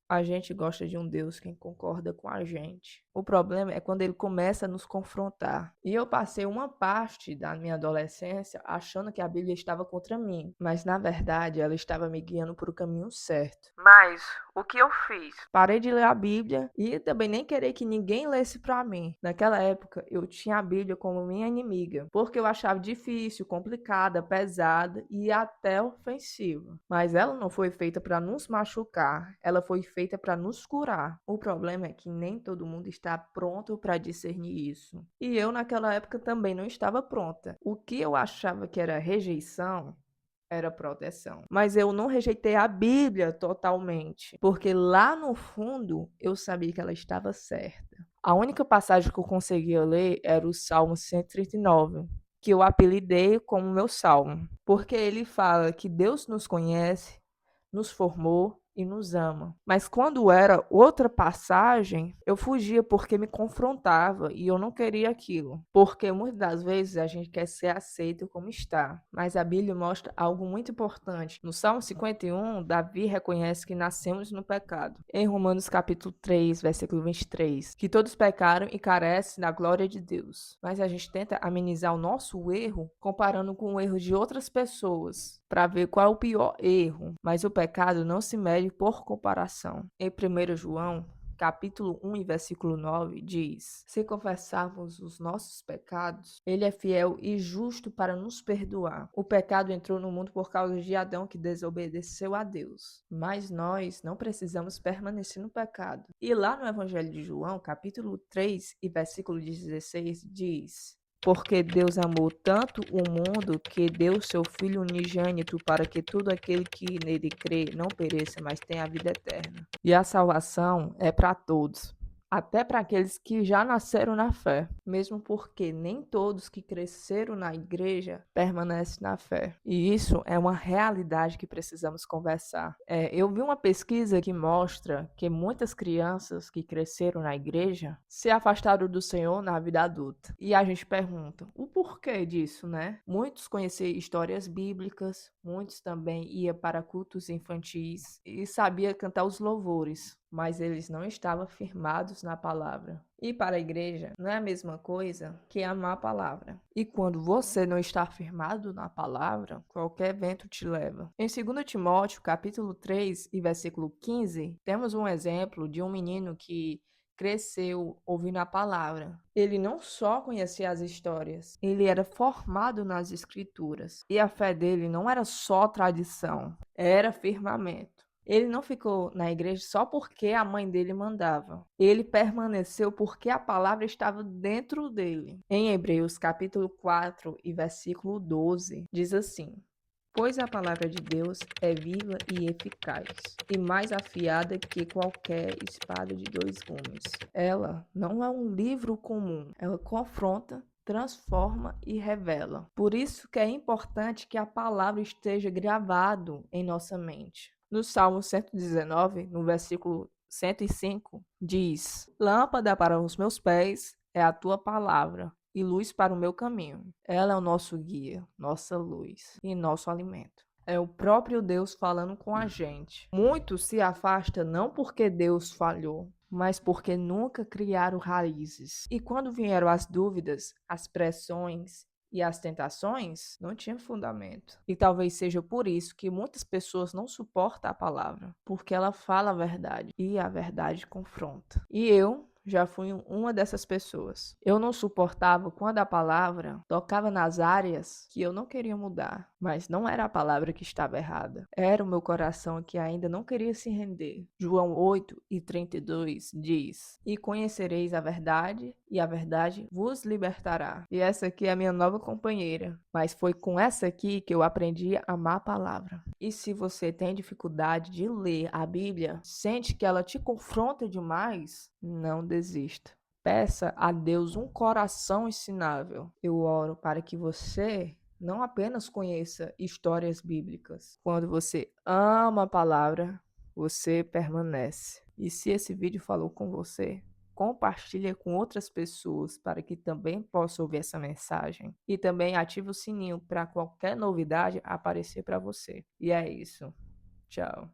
A gente gosta de um Deus que concorda com a gente. O problema é quando ele começa a nos confrontar. E eu passei uma parte da minha adolescência achando que a Bíblia estava contra mim, mas na verdade ela estava me guiando para o caminho certo. Mas o que eu fiz? Parei de ler a Bíblia e também nem querer que ninguém lesse para mim. Naquela época eu tinha a Bíblia como minha inimiga, porque eu achava difícil, complicada, pesada e até ofensiva. Mas ela não foi feita para nos machucar, ela foi feita para nos curar. O problema é que nem todo mundo está pronto para discernir isso. E eu naquela época também não estava pronta. O que eu achava que era rejeição era proteção. Mas eu não rejeitei a Bíblia totalmente, porque lá no fundo eu sabia que ela estava certa. A única passagem que eu conseguia ler era o Salmo 139, que eu apelidei como meu salmo, porque ele fala que Deus nos conhece, nos formou e nos ama. Mas quando era outra passagem, eu fugia porque me confrontava e eu não queria aquilo. Porque muitas das vezes a gente quer ser aceito como está. Mas a Bíblia mostra algo muito importante. No Salmo 51, Davi reconhece que nascemos no pecado. Em Romanos capítulo 3, versículo 23, que todos pecaram e carecem da glória de Deus. Mas a gente tenta amenizar o nosso erro comparando com o erro de outras pessoas para ver qual é o pior erro, mas o pecado não se mede por comparação. Em 1 João, capítulo 1 e versículo 9, diz: Se confessarmos os nossos pecados, ele é fiel e justo para nos perdoar. O pecado entrou no mundo por causa de Adão, que desobedeceu a Deus. Mas nós não precisamos permanecer no pecado. E lá no Evangelho de João, capítulo 3 e versículo 16, diz: Porque Deus amou tanto o mundo que deu seu Filho unigênito para que todo aquele que nele crê não pereça, mas tenha a vida eterna. E a salvação é para todos, até para aqueles que já nasceram na fé, mesmo porque nem todos que cresceram na igreja permanecem na fé. E isso é uma realidade que precisamos conversar. Eu vi uma pesquisa que mostra que muitas crianças que cresceram na igreja se afastaram do Senhor na vida adulta. E a gente pergunta, o porquê disso, né? Muitos conheciam histórias bíblicas, muitos também iam para cultos infantis e sabia cantar os louvores, mas eles não estavam firmados na palavra. Ir para a igreja não é a mesma coisa que amar a palavra. E quando você não está firmado na palavra, qualquer vento te leva. Em 2 Timóteo, capítulo 3 e versículo 15, temos um exemplo de um menino que cresceu ouvindo a palavra. Ele não só conhecia as histórias, ele era formado nas escrituras. E a fé dele não era só tradição, era firmamento. Ele não ficou na igreja só porque a mãe dele mandava. Ele permaneceu porque a palavra estava dentro dele. Em Hebreus capítulo 4 e versículo 12, diz assim: Pois a palavra de Deus é viva e eficaz, e mais afiada que qualquer espada de dois gumes. Ela não é um livro comum, ela confronta, transforma e revela. Por isso que é importante que a palavra esteja gravado em nossa mente. No Salmo 119, no versículo 105, diz: Lâmpada para os meus pés é a tua palavra e luz para o meu caminho. Ela é o nosso guia, nossa luz e nosso alimento. É o próprio Deus falando com a gente. Muitos se afastam não porque Deus falhou, mas porque nunca criaram raízes. E quando vieram as dúvidas, as pressões e as tentações, não tinha fundamento. E talvez seja por isso que muitas pessoas não suportam a palavra, porque ela fala a verdade e a verdade confronta. E eu já fui uma dessas pessoas. Eu não suportava quando a palavra tocava nas áreas que eu não queria mudar, mas não era a palavra que estava errada. Era o meu coração que ainda não queria se render. João 8 e 32 diz: E conhecereis a verdade, e a verdade vos libertará. E essa aqui é a minha nova companheira, mas foi com essa aqui que eu aprendi a amar a palavra. E se você tem dificuldade de ler a Bíblia, sente que ela te confronta demais, não desista. Peça a Deus um coração ensinável. Eu oro para que você não apenas conheça histórias bíblicas. Quando você ama a palavra, você permanece. E se esse vídeo falou com você, compartilha com outras pessoas para que também possam ouvir essa mensagem. E também ative o sininho para qualquer novidade aparecer para você. E é isso. Tchau.